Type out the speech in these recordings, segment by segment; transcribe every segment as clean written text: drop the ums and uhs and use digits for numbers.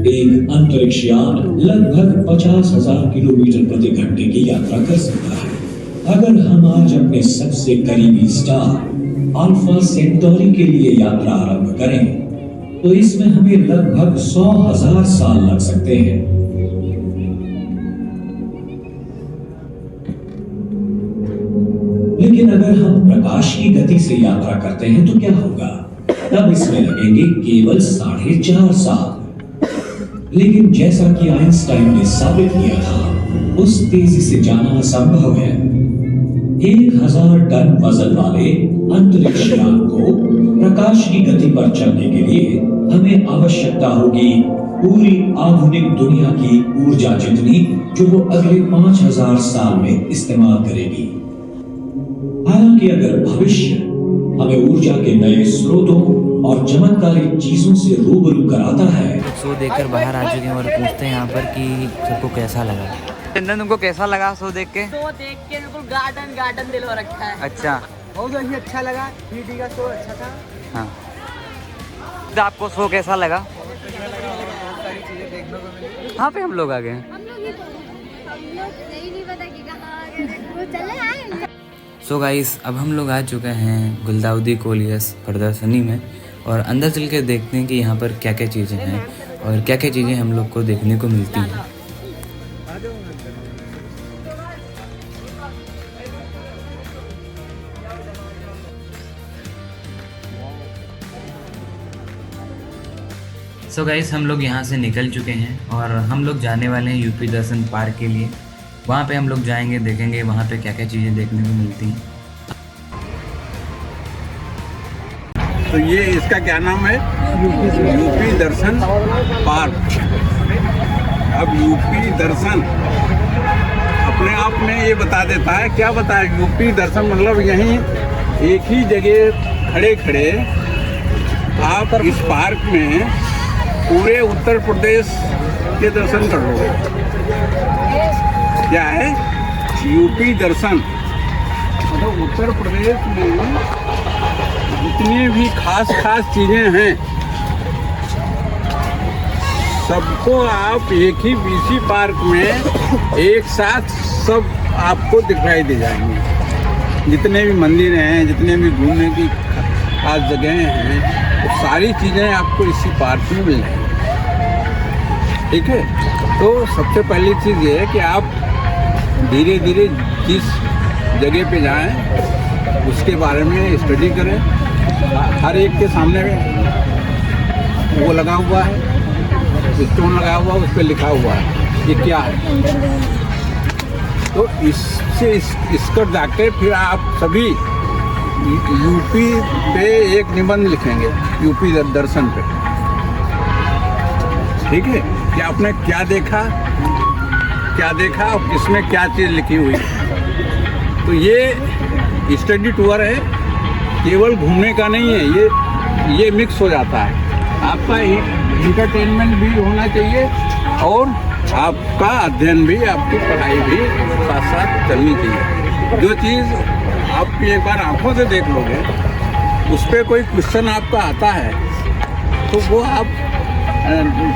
एक अंतरिक्ष यान लगभग 50,000 किलोमीटर प्रति घंटे की यात्रा कर सकता है। अगर हम आज अपने सबसे करीबी स्टार अल्फा सेंटोरी के लिए यात्रा आरंभ करें तो इसमें हमें लगभग 100,000 साल लग सकते हैं। लेकिन अगर हम प्रकाश की गति से यात्रा करते हैं तो क्या होगा? तब इसमें लगेंगे केवल 4.5 साल। लेकिन जैसा कि आइंस्टाइन ने साबित किया था, उस तेजी से जाना असंभव है। 1000 टन वजन वाले अंतरिक्ष यान को प्रकाश की गति पर चलने के लिए हमें आवश्यकता होगी पूरी आधुनिक दुनिया की ऊर्जा जितनी, जो वो अगले 5000 साल में इस्तेमाल करेगी। हालांकि अगर भविष्य हमें ऊर्जा के नए स्रोतों और चमत्कारिक चीजों से रूबरू कराता है। शो देखकर बाहर आ चुके हैं और पूछते हैं यहाँ पर कि सबको कैसा लगा। चंदन, तुमको कैसा लगा शो देख के? शो देख के बिल्कुल गार्डन गार्डन दिल हो रखा है। अच्छा, बहुत ही अच्छा लगा। 3D का शो अच्छा था। हाँ, तो आपको शो कैसा लगा? बहुत सारी चीजें देखने को मिली। कहाँ पे हम लोग आ गए? हम लोग यही नहीं पता कि कहाँ आ गए, वो चले आए। सो गाइस, अब हम लोग आ चुके हैं गुलदाउदी कोलियस प्रदर्शनी में और अंदर चल के देखते हैं कि यहाँ पर क्या क्या चीज़ें हैं और क्या क्या चीज़ें हम लोग को देखने को मिलती हैं। सो गाइस, हम लोग यहाँ से निकल चुके हैं और हम लोग जाने वाले हैं यूपी दर्शन पार्क के लिए। वहाँ पे हम लोग जाएंगे, देखेंगे वहाँ पे क्या क्या चीज़ें देखने को मिलती हैं। तो ये इसका क्या नाम है? यूपी दर्शन पार्क। अब यूपी दर्शन अपने आप में ये बता देता है, क्या बताए? यूपी दर्शन मतलब यहीं एक ही जगह खड़े खड़े आप इस पार्क में पूरे उत्तर प्रदेश के दर्शन कर लोगे। क्या है यूपी दर्शन? मतलब उत्तर प्रदेश में जितनी भी खास चीजें हैं सबको आप एक ही बीसी पार्क में एक साथ सब आपको दिखाई दे जाएंगे। जितने भी मंदिर हैं, जितने भी घूमने की खास जगह हैं, वो सारी चीजें आपको इसी पार्क में मिल जाएंगी। ठीक है, तो सबसे पहली चीज़ ये है कि आप धीरे धीरे जिस जगह पे जाएं उसके बारे में स्टडी करें। हर एक के सामने वो लगा हुआ है, स्टोन लगा हुआ है, उस पर लिखा हुआ है ये क्या है। तो इससे इसकर जाके फिर आप सभी यूपी पे एक निबंध लिखेंगे, यूपी दर्शन पे। ठीक है, कि आपने क्या देखा और किसमें क्या चीज़ लिखी हुई है। तो ये स्टडी टूर है, केवल घूमने का नहीं है, ये मिक्स हो जाता है। आपका इंटरटेनमेंट भी होना चाहिए और आपका अध्ययन भी, आपकी पढ़ाई भी साथ साथ चलनी चाहिए। जो चीज़ आप एक बार आंखों से देख लोगे, उस पर कोई क्वेश्चन आपका आता है तो वो आप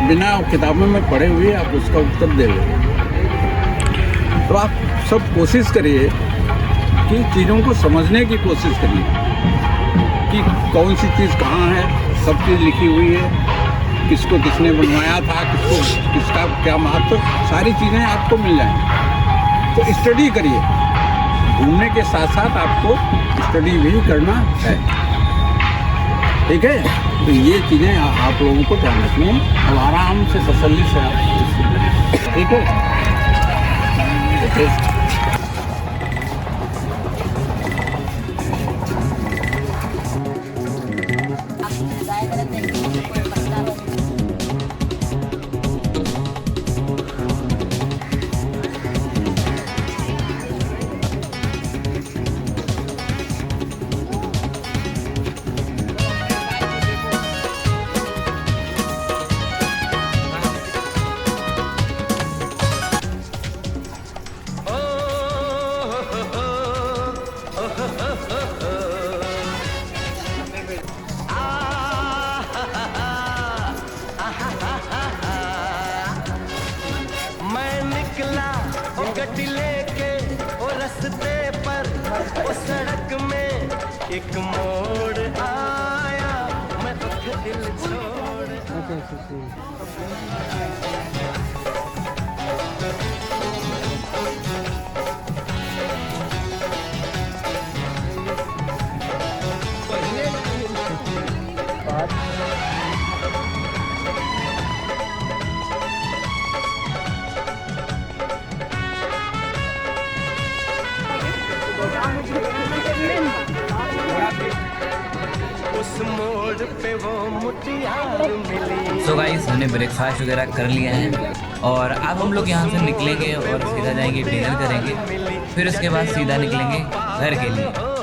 बिना किताबों में पढ़े हुए आप उसका उत्तर दे लोगे। तो आप सब कोशिश करिए कि चीज़ों को समझने की कोशिश करिए कि कौन सी चीज़ कहाँ है। सब चीज़ लिखी हुई है, किसको किसने बनवाया था, किसका क्या महत्व, सारी चीज़ें आपको मिल जाएंगी। तो स्टडी करिए, घूमने के साथ साथ आपको स्टडी भी करना है। ठीक है, तो ये चीज़ें आप लोगों को ध्यान रखनी है। अब आराम से तसल्ली से आप, ठीक है। गड्डी लेके वो रास्ते पर वो सड़क में एक मोड़ आया, मैं दुख दिल छोड़। उस मोड़ पे वो मुटियार मिली। सो गाइस हमने ब्रेकफास्ट वगैरह कर लिया है और अब हम लोग यहाँ से निकलेंगे और सीधा जाएंगे डिनर करेंगे, फिर उसके बाद सीधा निकलेंगे घर के लिए।